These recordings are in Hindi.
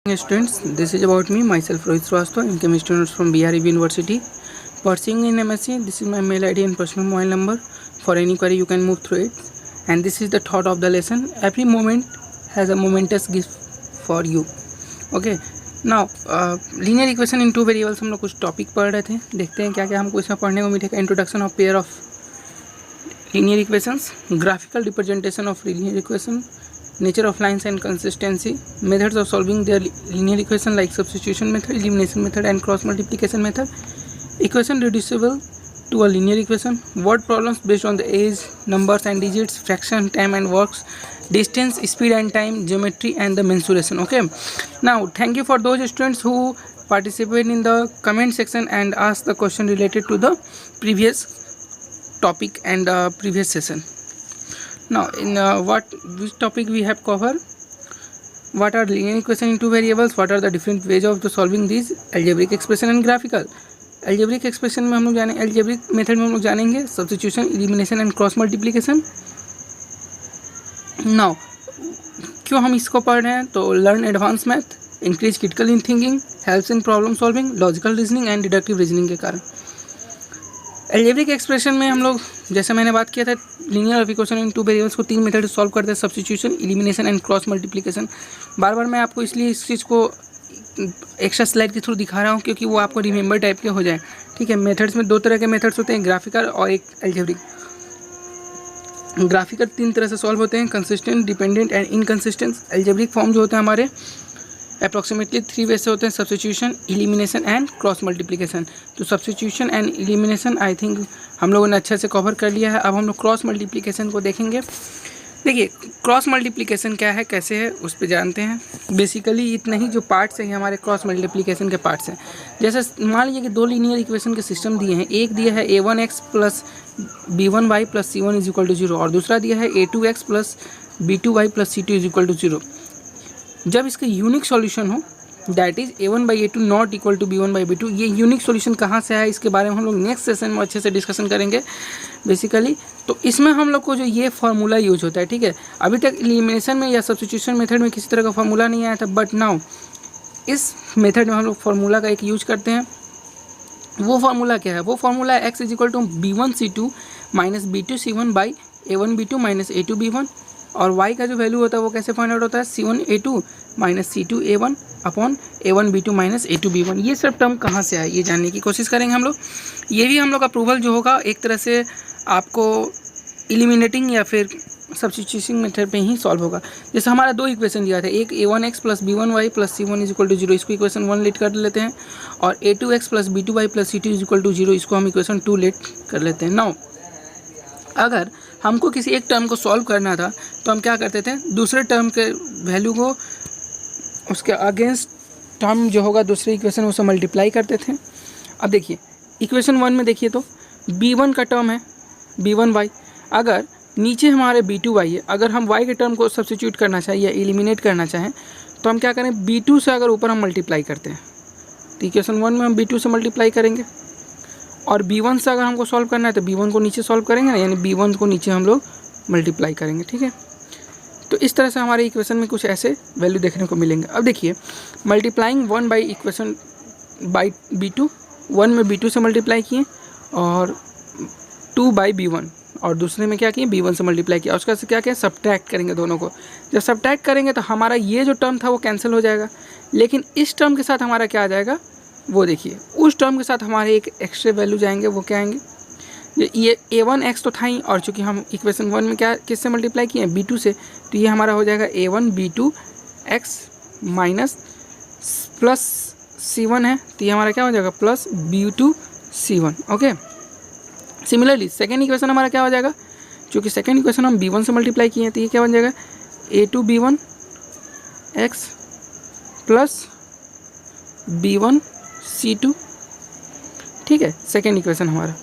Students, this is about me, myself Rohit Srivastava, incoming students from BREB University, pursuing in MSc. This is my mail ID and personal mobile number. For any query, you can move through it. And this is the thought of the lesson. Every moment has a momentous gift for you. Okay. Now, linear equation in two variables हम लोग कुछ टॉपिक पढ़ रहे थे. देखते हैं क्या क्या हमको इसमें पढ़ने को मिलेगा. Introduction of pair of linear equations, graphical representation of linear equation, nature of lines and consistency, methods of solving their linear equation like substitution method, elimination method and cross multiplication method, equation reducible to a linear equation, word problems based on the age, numbers and digits, fraction, time and works, distance, speed and time, geometry and the mensuration. Okay, now thank you for those students who participate in the comment section and ask the question related to the previous topic and previous session. Now in which topic we have covered, what are linear equation in two variables, what are the different ways of the solving these, algebraic expression and graphical. algebraic expression में हम लोग जाने algebraic method में हम लोग जानेंगे substitution, elimination and cross multiplication. Now क्यों हम इसको पढ़ रहे हैं, तो learn advanced math, increase critical in thinking, helps in problem solving, logical reasoning and deductive reasoning के कारण. एल्जेब्रिक एक्सप्रेशन में हम लोग जैसे मैंने बात किया था linear equation in two variables को तीन मेथड से सॉल्व करते हैं, substitution, elimination and cross multiplication. बार बार मैं आपको इसलिए इस चीज़ को एक्स्ट्रा स्लाइड के थ्रू दिखा रहा हूँ क्योंकि वो आपको रिमेंबर टाइप के हो जाए. ठीक है, मेथड्स में दो तरह के मेथड्स होते हैं, ग्राफिकल और एक एल्जेब्रिक. ग्राफिकल तीन तरह से सॉल्व होते हैं, consistent, dependent and inconsistent. Algebraic form जो होते हैं हमारे अप्रॉक्सीमेटली थ्री वे से होते हैं, substitution, elimination and cross multiplication. तो substitution and elimination I think हम लोगों ने अच्छे से कवर कर लिया है. अब हम लोग क्रॉस मल्टीप्लिकेशन को देखेंगे. देखिए क्रॉस मल्टीप्लिकेशन क्या है, कैसे है, उस पर जानते हैं. बेसिकली इतना ही जो पार्ट्स हैं हमारे क्रॉस मल्टीप्लिकेशन के पार्ट्स हैं. जैसे मान लीजिए कि दो लीनियर इक्वेशन के सिस्टम दिए हैं, एक दिया है a1x plus b1y plus c1 is equal to 0 और दूसरा दिया है a2x plus b2y plus c2 is equal to 0. जब इसका यूनिक सॉल्यूशन हो that is a1/a2 not equal to b1/b2, ये यूनिक सॉल्यूशन कहाँ से है इसके बारे में हम लोग नेक्स्ट सेशन में अच्छे से डिस्कशन करेंगे बेसिकली. तो इसमें हम लोग को जो ये फार्मूला यूज होता है, ठीक है, अभी तक एलिमिनेशन में या सब्स्टिट्यूशन मेथड में किसी तरह का फार्मूला नहीं आया था, बट नाउ इस मेथड में हम लोग फार्मूला का एक यूज करते हैं. वो फार्मूला क्या है, वो फार्मूला है x is equal to b1c2 minus b2c1 by a1b2 minus a2b1 और y का जो वैल्यू होता है वो कैसे फाइंड आउट होता है, c1a2 minus c2a1 upon a1b2 minus a2b1. ये सब टर्म कहाँ से आए ये जानने की कोशिश करेंगे हम लोग. ये भी हम लोग अप्रूवल जो होगा एक तरह से आपको एलिमिनेटिंग या फिर सब्स्टिट्यूशन मेथड पे ही सॉल्व होगा. जैसे हमारा दो इक्वेशन दिया था, एक a1x plus b1y plus c1 is equal to 0, इसको इक्वेशन 1 लेट कर लेते हैं, और a2x plus b2y plus c2 is equal to 0, इसको हम इक्वेशन 2 लेट कर लेते हैं. नाउ अगर हमको किसी एक टर्म को सॉल्व करना था तो हम क्या करते थे, दूसरे टर्म के वैल्यू को उसके अगेंस्ट टर्म जो होगा दूसरे इक्वेशन उसे मल्टीप्लाई करते थे. अब देखिए इक्वेशन 1 में देखिए तो b1 का टर्म है b1y, अगर नीचे हमारे b2y है, अगर हम y के टर्म को सब्स्टिट्यूट करना चाहें या एलिमिनेट करना चाहें तो हम क्या करें, b2 से अगर ऊपर हम मल्टीप्लाई करते हैं तो इक्वेशन 1 में हम b2 से मल्टीप्लाई करेंगे, और b1 से अगर हमको सॉल्व करना है तो b1 को नीचे सॉल्व करेंगे ना, यानी b1 को नीचे हम लोग मल्टीप्लाई करेंगे. ठीक है, तो इस तरह से हमारे इक्वेशन में कुछ ऐसे वैल्यू देखने को मिलेंगे. अब देखिए multiplying 1 by equation by b2, 1 में b2 से मल्टीप्लाई किए और 2 बाई b1 और दूसरे में क्या किए b1 से मल्टीप्लाई किया, उसका से क्या किया सब्ट्रैक्ट करेंगे दोनों को. जब सब्ट्रैक्ट करेंगे तो हमारा ये जो टर्म था वो कैंसिल हो जाएगा, लेकिन इस टर्म के साथ हमारा क्या आ जाएगा वो देखिए, उस टर्म के साथ हमारे एक एक्स्ट्रा वैल्यू जाएंगे, वो क्या आएंगे, ये a1x तो था ही, और चूँकि हम इक्वेशन 1 में क्या किससे मल्टीप्लाई किए हैं b2 से, तो ये हमारा हो जाएगा a1b2x माइनस प्लस c1 है तो ये हमारा क्या हो जाएगा plus b2c1. Okay, similarly second equation हमारा क्या हो जाएगा, चूँकि सेकेंड इक्वेशन हम b1 से मल्टीप्लाई किए हैं तो ये क्या बन जाएगा a2b1x प्लस b1c2. ठीक है, सेकेंड इक्वेशन हमारा.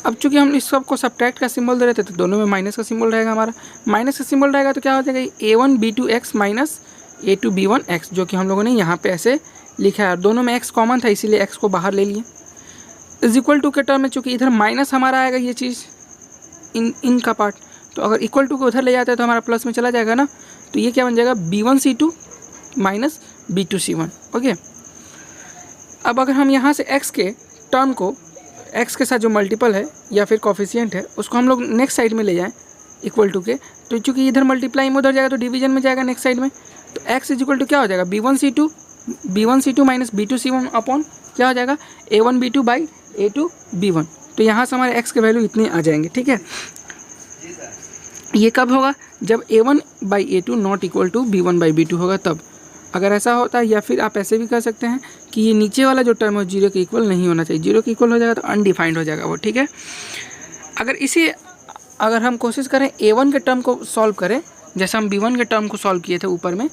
अब चूँकि हम इस सब को सब्ट्रैक्ट का सिंबल दे रहे थे तो दोनों में माइनस का सिंबल रहेगा, हमारा माइनस का सिंबल रहेगा तो क्या हो जाएगा a1b2x माइनस a2b1x, जो कि हम लोगों ने यहाँ पे ऐसे लिखा है, और दोनों में x कॉमन था इसीलिए x को बाहर ले लिए. इज इक्वल टू के टर्म में चूँकि इधर माइनस हमारा आएगा ये चीज़ इन का पार्ट, तो अगर इक्वल टू को उधर ले जाते हैं तो हमारा प्लस में चला जाएगा ना, तो ये क्या बन जाएगा b1c2 माइनस B2C1। ओके, अब अगर हम यहाँ से x के टर्म को x के साथ जो मल्टीपल है या फिर कॉफिशिएंट है उसको हम लोग नेक्स्ट साइड में ले जाएं इक्वल टू के, तो चूँकि इधर मल्टीप्लाई में उधर जाएगा तो डिवीजन में जाएगा नेक्स्ट साइड में, तो x इज इक्वल टू क्या हो जाएगा B1C2 माइनस B2C1 अपॉन क्या हो जाएगा A1B2 बाई A2B1। तो यहाँ से हमारे x के वैल्यू इतने आ जाएंगे। ठीक है, ये कब होगा जब A1 by A2 not equal to B1 by B2 होगा तब। अगर ऐसा होता है, या फिर आप ऐसे भी कर सकते हैं कि ये नीचे वाला जो टर्म है जीरो के इक्वल नहीं होना चाहिए, जीरो के इक्वल हो जाएगा तो अनडिफाइंड हो जाएगा वो। ठीक है, अगर हम कोशिश करें A1 के टर्म को सॉल्व करें, जैसे हम B1 के टर्म को सॉल्व किए थे ऊपर में,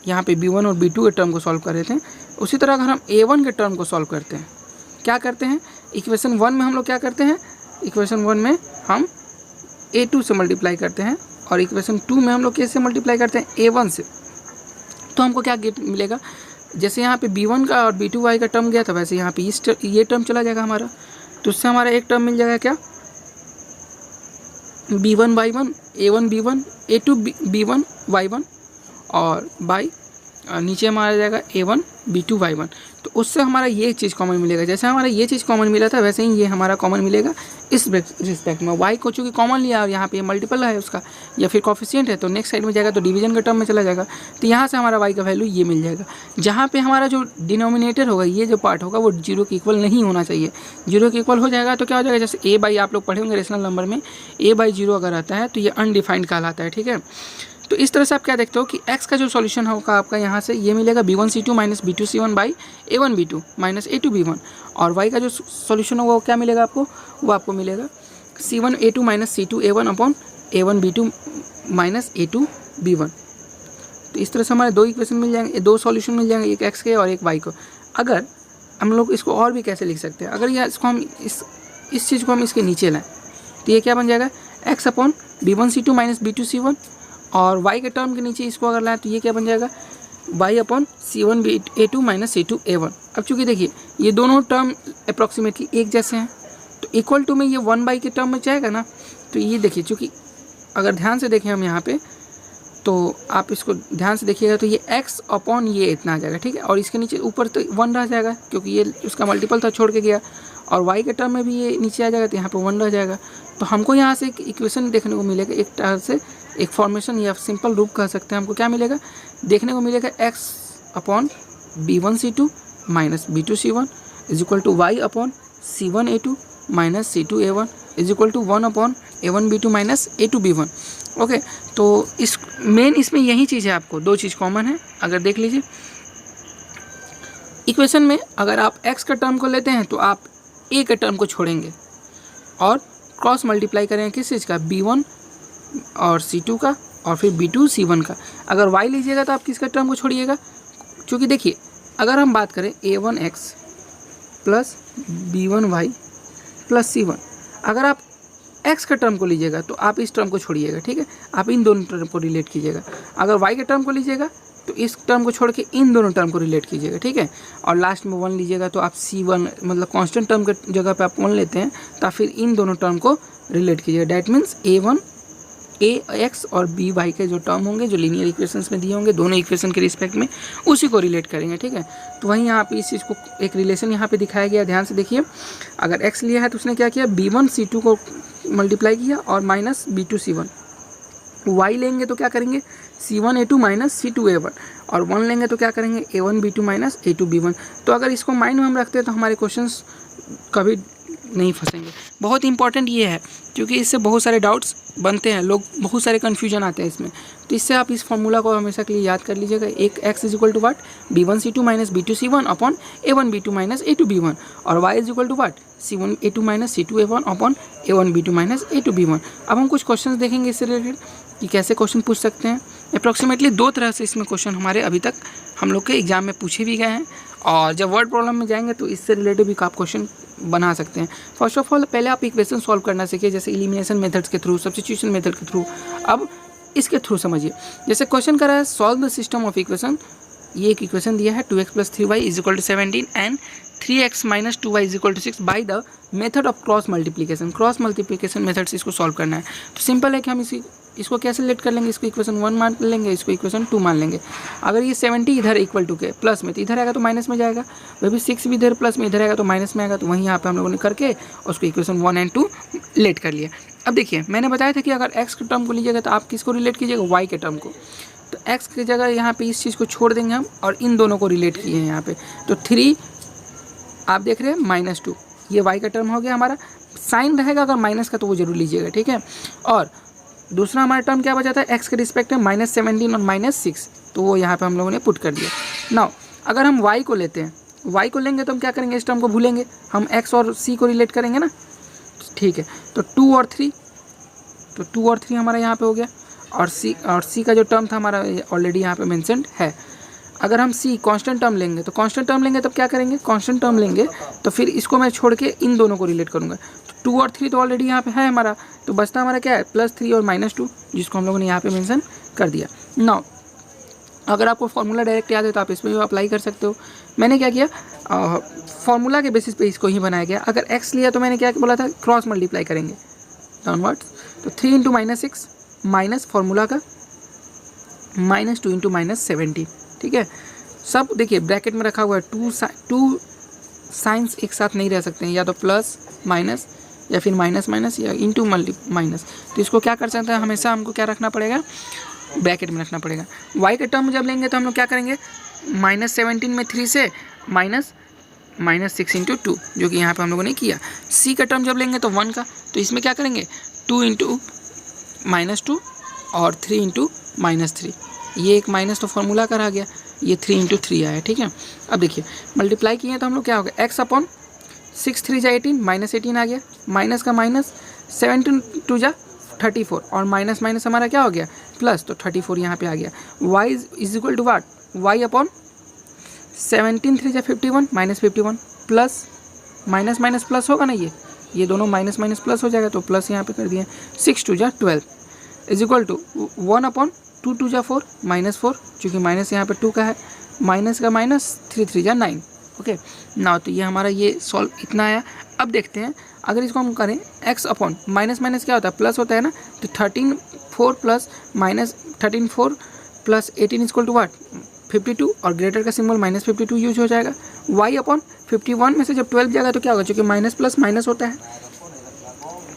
यहाँ पे B1 और B2 के टर्म को सॉल्व कर रहे थे, उसी तरह अगर हम A1 के टर्म को सॉल्व करते हैं, क्या करते हैं इक्वेशन 1 में हम लोग क्या करते हैं, इक्वेशन 1 में हम A2 से मल्टीप्लाई करते हैं और इक्वेशन 2 में हम लोग कैसे मल्टीप्लाई करते हैं A1 से। तो हमको क्या गेट मिलेगा, जैसे यहाँ पे B1 का और B2y का टर्म गया था वैसे यहाँ पे ये टर्म चला जाएगा हमारा, तो उससे हमारा एक टर्म मिल जाएगा क्या B1y1 A1b1 A2b1y1 और बाई नीचे हमारा जाएगा A1b2y1। तो उससे हमारा ये चीज़ कॉमन मिलेगा, जैसे हमारा ये चीज़ कॉमन मिला था वैसे ही ये हमारा कॉमन मिलेगा इस रिस्पेक्ट में। y को चूँकि कॉमन लिया और यहाँ पे मल्टीपल है उसका या फिर कॉफिशिएंट है तो नेक्स्ट साइड में जाएगा तो डिवीजन का टर्म में चला जाएगा, तो यहाँ से हमारा y का वैल्यू ये मिल जाएगा। जहाँ पे हमारा जो डिनोमिनेटर होगा, ये जो पार्ट होगा वो जीरो के इक्वल नहीं होना चाहिए। जीरो के इक्वल हो जाएगा तो क्या हो जाएगा, जैसे a बाई आप लोग पढ़े होंगे रेशनल नंबर में a बाई जीरो अगर आता है तो ये अनडिफाइंड कहलाता है। ठीक है, तो इस तरह से आप क्या देखते हो कि x का जो सॉल्यूशन होगा आपका यहाँ से ये मिलेगा B1C2 minus B2C1 by A1B2 minus A2B1, और y का जो सॉल्यूशन होगा वो क्या मिलेगा आपको, वो आपको मिलेगा C1A2 minus C2A1 upon A1B2 minus A2B1। तो इस तरह से हमारे दो इक्वेशन मिल जाएंगे, दो सॉल्यूशन मिल जाएंगे, एक x के और एक y को। अगर हम लोग इसको और भी कैसे लिख सकते हैं, अगर यह इसको हम इस चीज़ को हम इसके नीचे लाएँ तो ये क्या बन जाएगा x upon B1C2 minus B2C1, और y के टर्म के नीचे इसको अगर लाएँ तो ये क्या बन जाएगा y upon C1A2 minus C2A1। अब चूँकि देखिए ये दोनों टर्म अप्रॉक्सीमेटली एक जैसे हैं तो इक्वल टू में ये 1 के टर्म में जाएगा ना, तो ये देखिए चूँकि अगर ध्यान से देखें हम यहाँ पे तो आप इसको ध्यान से देखिएगा तो ये x अपॉन ये इतना आ जाएगा। ठीक है, और इसके नीचे ऊपर तो 1 रह जाएगा क्योंकि ये उसका मल्टीपल था छोड़ के गया, और y के टर्म में भी ये नीचे आ जाएगा तो यहाँ पे 1 रह जाएगा। तो हमको यहाँ से एक इक्वेशन देखने को मिलेगा, एक तरह से एक फॉर्मेशन या सिंपल रूप कह सकते हैं। हमको क्या मिलेगा, देखने को मिलेगा x upon B1C2 minus B2C1 is equal to y upon C1A2 minus C2A1 is equal to 1 upon A1B2 minus A2B1। Okay, तो इस मेन इसमें यही चीज़ है, आपको दो चीज़ कॉमन है। अगर देख लीजिए इक्वेशन में अगर आप x का टर्म को लेते हैं तो आप a के टर्म को छोड़ेंगे और क्रॉस मल्टीप्लाई करेंगे किस चीज़ का, B1 और C2 का और फिर B2 C1 का। अगर y लीजिएगा तो आप किसका टर्म को छोड़िएगा, क्योंकि देखिए अगर हम बात करें A1x plus B1y plus C1, अगर आप x का टर्म को लीजिएगा तो आप इस टर्म को छोड़िएगा। ठीक है, आप इन दोनों टर्म को रिलेट कीजिएगा। अगर y के टर्म को लीजिएगा तो इस टर्म को छोड़ के इन दोनों टर्म को रिलेट कीजिएगा। ठीक है, और लास्ट में 1 लीजिएगा तो आप C1 मतलब कांस्टेंट टर्म के जगह पे आप 1 लेते हैं तो फिर इन दोनों टर्म को रिलेट कीजिएगा। डैट मीन्स ax और by के जो टर्म होंगे जो लीनियर इक्वेशंस में दिए होंगे दोनों इक्वेशन के रिस्पेक्ट में उसी को रिलेट करेंगे। ठीक है, तो वहीं यहाँ पे इस चीज़ को एक रिलेशन यहाँ पे दिखाया गया, ध्यान से देखिए। अगर x लिया है तो उसने क्या किया, B1C2 को मल्टीप्लाई किया और माइनस B2C1। y लेंगे तो क्या करेंगे C1A2 माइनस C2A1, और 1 लेंगे तो क्या करेंगे A1B2 माइनस A2B1। तो अगर इसको माइंड में हम रखते हैं तो हमारे क्वेश्चंस कभी नहीं फंसेंगे। बहुत इंपॉर्टेंट ये है क्योंकि इससे बहुत सारे डाउट्स बनते हैं, लोग बहुत सारे कन्फ्यूजन आते हैं इसमें। तो इससे आप इस फॉर्मूला को हमेशा के लिए याद कर लीजिएगा, एक x is equal to what B1C2 minus B2C1 upon A1B2 minus A2B1, और y is equal to what C1A2 minus C2A1 upon A1B2 minus A2B1। अब हम कुछ क्वेश्चन देखेंगे इससे रिलेटेड कि कैसे क्वेश्चन पूछ सकते हैं। अप्रॉक्सीमेटली 2 तरह से इसमें क्वेश्चन हमारे अभी तक हम लोग के एग्जाम में पूछे भी गए हैं, और जब वर्ड प्रॉब्लम में जाएंगे तो इससे रिलेटेड भी आप क्वेश्चन बना सकते हैं। फर्स्ट ऑफ ऑल पहले आप इक्वेशन सॉल्व करना सीखिए, जैसे एलिमिनेशन मेथड्स के थ्रू, सब्स्टिट्यूशन मेथड के थ्रू। अब इसके थ्रू समझिए, जैसे क्वेश्चन कर रहा है solve the system of equation. ये एक इक्वेशन दिया है 2x plus 3y is equal to 17 and 3x minus 2y is equal to 6 by the method of cross multiplication. Cross multiplication method से इसको सॉल्व करना है। तो सिंपल है कि हम इसी इसको कैसे लेट कर लेंगे, इसको इक्वेशन 1 मान लेंगे, इसको इक्वेशन 2 मान लेंगे। अगर ये 70 इधर इक्वल टू के प्लस में, तो इधर आएगा तो माइनस में जाएगा, वही भी 6 भी इधर प्लस में, इधर आएगा तो माइनस में आएगा। तो वहीं यहाँ पे हम लोगों ने करके उसको इक्वेशन 1 और 2 लेट कर लिया। अब देखिए मैंने बताया था कि अगर एक्स के टर्म को लीजिएगा तो आप किसको रिलेट कीजिएगा, वाई के टर्म को। तो एक्स की जगह यहाँ पे इस चीज़ को छोड़ देंगे हम और इन दोनों को रिलेट किए हैं यहाँ पे। तो 3 आप देख रहे हैं -2, ये वाई का टर्म हो गया हमारा। साइन रहेगा अगर माइनस का तो वो जरूर लीजिएगा, ठीक है। और दूसरा हमारा टर्म क्या बचा था, एक्स के रिस्पेक्ट में -17 और -6, तो वो यहाँ पे हम लोगों ने पुट कर दिया। नाउ अगर हम वाई को लेते हैं, वाई को लेंगे तो हम क्या करेंगे, इस टर्म को भूलेंगे, हम एक्स और सी को रिलेट करेंगे ना, ठीक है। तो 2 और 3, तो 2 और 3 हमारा यहाँ पे हो गया। और सी का जो टर्म था हमारा ऑलरेडी यहाँ पे मेंशन्ड है। अगर हम सी कांस्टेंट टर्म लेंगे, तो कांस्टेंट टर्म लेंगे तब क्या करेंगे, कांस्टेंट टर्म लेंगे तो फिर इसको मैं छोड़ के इन दोनों को रिलेट करूँगा। तो 2 और 3 तो ऑलरेडी यहाँ पे है हमारा, तो बचता हमारा क्या है, +3 और -2, जिसको हम लोगों ने यहाँ पे मेंशन कर दिया। नाउ अगर आपको फॉर्मूला डायरेक्ट याद है तो आप इसमें भी अप्लाई कर सकते हो। मैंने क्या किया, फॉर्मूला के बेसिस पे इसको ही बनाया गया। अगर एक्स लिया तो मैंने क्या बोला था, क्रॉस मल्टीप्लाई करेंगे डाउनवर्ड्स। तो 3 × -6 माइनस फार्मूला का -2 × -17, ठीक है। सब देखिए ब्रैकेट में रखा हुआ है, टू साइंस एक साथ नहीं रह सकते हैं, या तो प्लस माइनस या फिर माइनस माइनस या इंटू माइनस। तो इसको क्या कर सकते हैं, हमेशा हमको क्या रखना पड़ेगा, ब्रैकेट में रखना पड़ेगा। वाई के टर्म जब लेंगे तो हम लोग क्या करेंगे, -17 में 3 से -6 × 2, जो कि यहाँ पे हम लोगों ने किया। सी का टर्म जब लेंगे तो 1 का, तो इसमें क्या करेंगे 2 × -2 और 3 × -3। ये एक माइनस तो फार्मूला का रह गया, ये 3 × 3 आया, ठीक है। अब देखिए मल्टीप्लाई किए तो हम लोग क्या हो गया, x/6 3 × 18 -18 आ गया, माइनस का माइनस 7 × 2 = 34 और माइनस माइनस हमारा क्या हो गया प्लस, तो 34 यहाँ पे आ गया। y = what, y/17 3 × 51 -51 plus minus minus plus होगा ना, ये दोनों माइनस माइनस प्लस हो जाएगा, तो प्लस यहाँ पे कर दिए। 6 × 2 = 12 = 1/2 2 × 2 = 4 -4, चूँकि माइनस यहाँ पे 2 का है, माइनस का माइनस 3 × 3 = 9, ओके ना। तो ये हमारा ये सॉल्व इतना आया। अब देखते हैं अगर इसको हम करें x अपॉन माइनस माइनस क्या होता है, प्लस होता है ना। तो 13 प्लस 18 = व्हाट, 52 और ग्रेटर का सिंबल -52 यूज हो जाएगा। y/51 में से जब 12 जाएगा तो क्या होगा, चूँकि माइनस प्लस माइनस होता है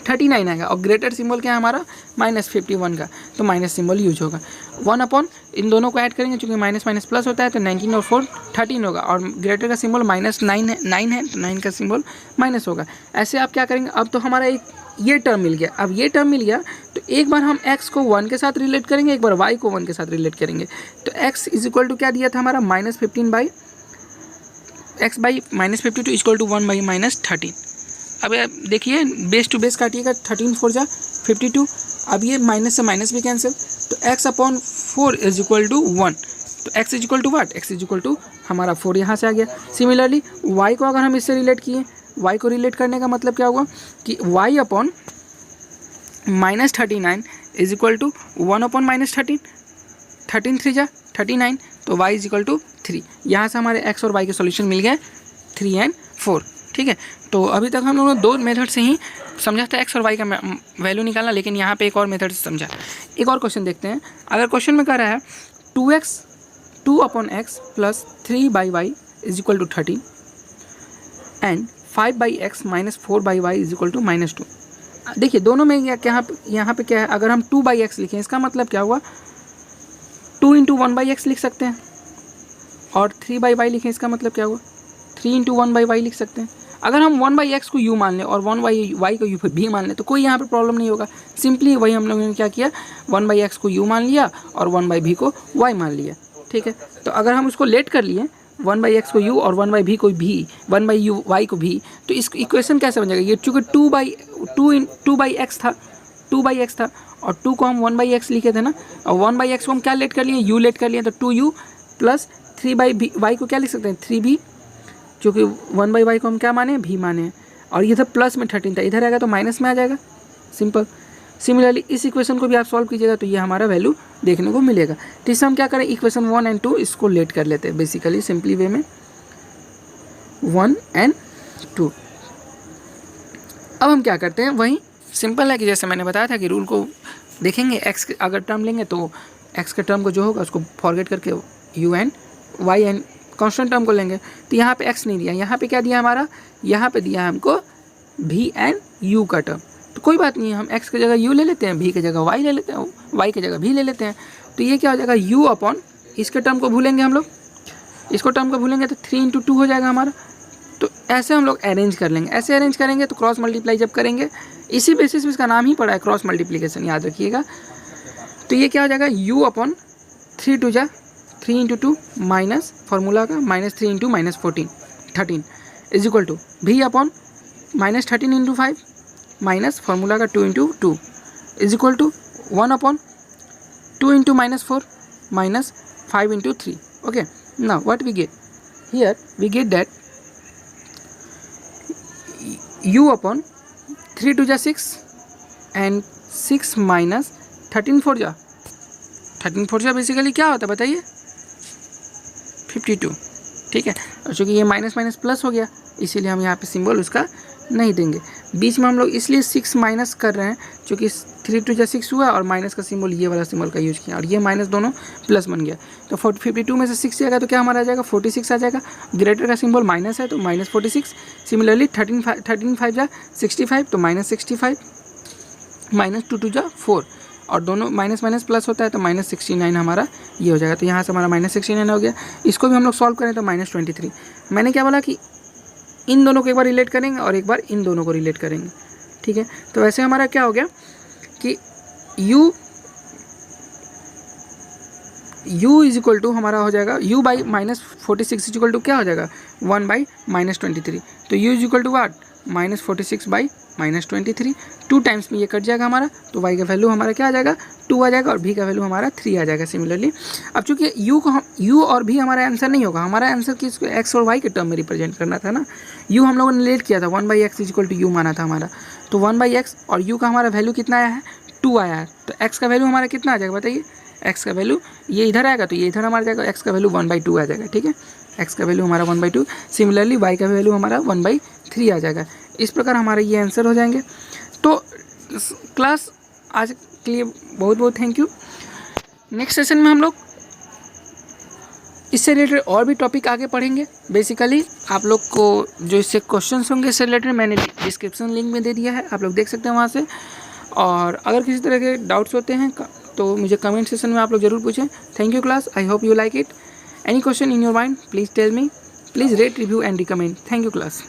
39 आएगा, और ग्रेटर सिंबल क्या है हमारा -51 का, तो माइनस सिंबल यूज होगा। 1/ इन दोनों को ऐड करेंगे, चूँकि माइनस माइनस प्लस होता है, तो 19 और 4 13 होगा, और ग्रेटर का सिंबल -9 है, 9 है तो 9 का सिंबल माइनस होगा। ऐसे आप क्या करेंगे, अब तो हमारा एक ये टर्म मिल गया। अब ये टर्म मिल गया तो एक बार हम x को 1 के साथ रिलेट करेंगे, एक बार y को 1 के साथ रिलेट करेंगे। तो x = क्या दिया था हमारा, -15 x बाई -52 = 1 / -13। अब देखिए बेस टू बेस काटिएगा, 13 4 = 52। अब ये माइनस से माइनस भी कैंसिल, तो x/4 = 1। तो x = व्हाट, x = हमारा 4 यहाँ से आ गया। सिमिलरली y को अगर हम इससे रिलेट किए, y को रिलेट करने का मतलब क्या हुआ कि y/-39 = 1/-13, 13 3 = 39, तो y = 3। यहाँ से हमारे x और y के सॉल्यूशन मिल गए 3 और 4, ठीक है। तो अभी तक हम लोगों ने 2 मेथड से ही समझा था x और y का वैल्यू निकालना, लेकिन यहाँ पे एक और मेथड से समझा। एक और क्वेश्चन देखते हैं। अगर क्वेश्चन में कह रहा है 2x + 3/y = 13 and 5/x - 4/y = -2। देखिए दोनों में यहाँ पे क्या है, अगर हम 2/x लिखें इसका मतलब क्या हुआ, 2 × 1/x लिख सकते हैं, और 3/y लिखें इसका मतलब क्या हुआ, 3 × 1/y लिख सकते हैं। अगर हम 1/x को u मान लें और 1/y को u भी मान लें तो कोई यहाँ पे प्रॉब्लम नहीं होगा। सिंपली वही हम लोगों ने क्या किया, 1/x को u मान लिया और 1/v को y मान लिया, ठीक है। तो अगर हम उसको लेट कर लिए 1/x को u और 1/v को v, 1/y को v, तो इस इक्वेशन कैसे बन जाएगा, ये चूँकि 2/x था और 2 को हम 1/x लिखे थे ना, और 1/x को हम क्या लेट कर लिए, u लेट कर लिए, तो 2u प्लस 3/y को क्या लिख सकते हैं 3v, क्योंकि 1/y को हम क्या माने, v माने, और ये था प्लस में 13 था, इधर आएगा तो माइनस में आ जाएगा, सिंपल। सिमिलरली इस इक्वेशन को भी आप सॉल्व कीजिएगा तो ये हमारा वैल्यू देखने को मिलेगा। तो इससे हम क्या करें, इक्वेशन 1 और 2 इसको लेट कर लेते हैं बेसिकली सिंपली वे में, 1 और 2। अब हम क्या करते हैं, वही सिंपल है कि जैसे मैंने बताया था कि रूल को देखेंगे एक्स अगर टर्म लेंगे तो एक्स के टर्म को जो होगा उसको फॉरगेट करके u n y n constant term को लेंगे। तो यहाँ पे एक्स नहीं दिया, यहाँ पे क्या दिया हमारा, यहाँ पे दिया है हमको भी एन यू का टर्म। तो कोई बात नहीं है, हम एक्स की जगह यू ले लेते हैं, भी की जगह वाई ले लेते हैं, वाई की जगह भी ले लेते हैं। तो ये क्या हो जाएगा, यू अपॉन इसके टर्म को भूलेंगे हम लोग, इसको टर्म को भूलेंगे तो 3 × 2 हो जाएगा हमारा। तो ऐसे हम लोग अरेंज कर लेंगे, ऐसे अरेंज करेंगे तो क्रॉस मल्टीप्लाई जब करेंगे, इसी बेसिस पे इसका नाम ही पड़ा है क्रॉस मल्टीप्लिकेशन, याद रखिएगा। तो ये क्या हो जाएगा, u अपॉन 3 × 2 माइनस फार्मूला का -3 × -14 13 is equal to v upon -13 × 5 minus formula का 2 × 2 is equal to 1 upon 2 × -4 minus 5 × 3। Okay, now what we get here, we get that u upon 3 × 6 and 6 minus 13 × 4 basically क्या होता है बताइए, 52। ठीक है, और चूँकि ये माइनस माइनस प्लस हो गया इसीलिए हम यहाँ पे सिंबल उसका नहीं देंगे। बीच में हम लोग इसलिए 6 माइनस कर रहे हैं क्योंकि 3 × 6 हुआ और माइनस का सिंबल ये वाला सिंबल का यूज़ किया और ये माइनस दोनों प्लस बन गया। तो 52 में से 6 जाएगा तो क्या हमारा आ जाएगा 46 आ जाएगा। ग्रेटर का सिंबल माइनस है तो -46। सिमिलरली 13 5 जा 65 तो -65 -2 2 जा 4 और दोनों माइनस माइनस प्लस होता है तो -69 हमारा ये हो जाएगा। तो यहाँ से हमारा -69 हो गया। इसको भी हम लोग सॉल्व करें तो -23। मैंने क्या बोला कि इन दोनों को एक बार रिलेट करेंगे और एक बार इन दोनों को रिलेट करेंगे। ठीक है, तो वैसे हमारा क्या हो गया कि u इज इक्वल टू हमारा हो जाएगा u by -46 is equal to क्या हो जाएगा 1 बाई -23। तो u is equal to what -46 by -23। 2 times में ये कट जाएगा हमारा, तो y का वैल्यू हमारा क्या आ जाएगा 2 आ जाएगा और v का वैल्यू हमारा 3 आ जाएगा। सिमिलरली अब चूंकि u और v हमारा आंसर नहीं होगा, हमारा आंसर किसको x और y के टर्म में रिप्रेजेंट करना था ना। u हम लोगों ने रिलेट किया था 1/x is equal to u माना था हमारा, तो 1/x और u का हमारा वैल्यू कितना आया है 2 आया है। तो x का वैल्यू हमारा कितना आ जाएगा बताइए, x का वैल्यू ये इधर आएगा तो ये इधर हमारा जाएगा, x का वैल्यू 1/2 आ जाएगा। ठीक है, x का वैल्यू हमारा 1/2। सिमिलरली y का वैल्यू हमारा 1/3 आ जाएगा। इस प्रकार हमारे ये आंसर हो जाएंगे। तो क्लास आज के लिए बहुत बहुत थैंक यू। नेक्स्ट सेशन में हम लोग इससे रिलेटेड और भी टॉपिक आगे पढ़ेंगे। बेसिकली आप लोग को जो इससे क्वेश्चंस होंगे इससे रिलेटेड मैंने डिस्क्रिप्शन लिंक में दे दिया है, आप लोग देख सकते हैं वहाँ से। और अगर किसी तरह के डाउट्स होते हैं तो मुझे कमेंट सेशन में आप लोग ज़रूर पूछें। Thank you class, I hope you like it. Any question in your mind please tell me, please rate, review and recommend. Thank you class.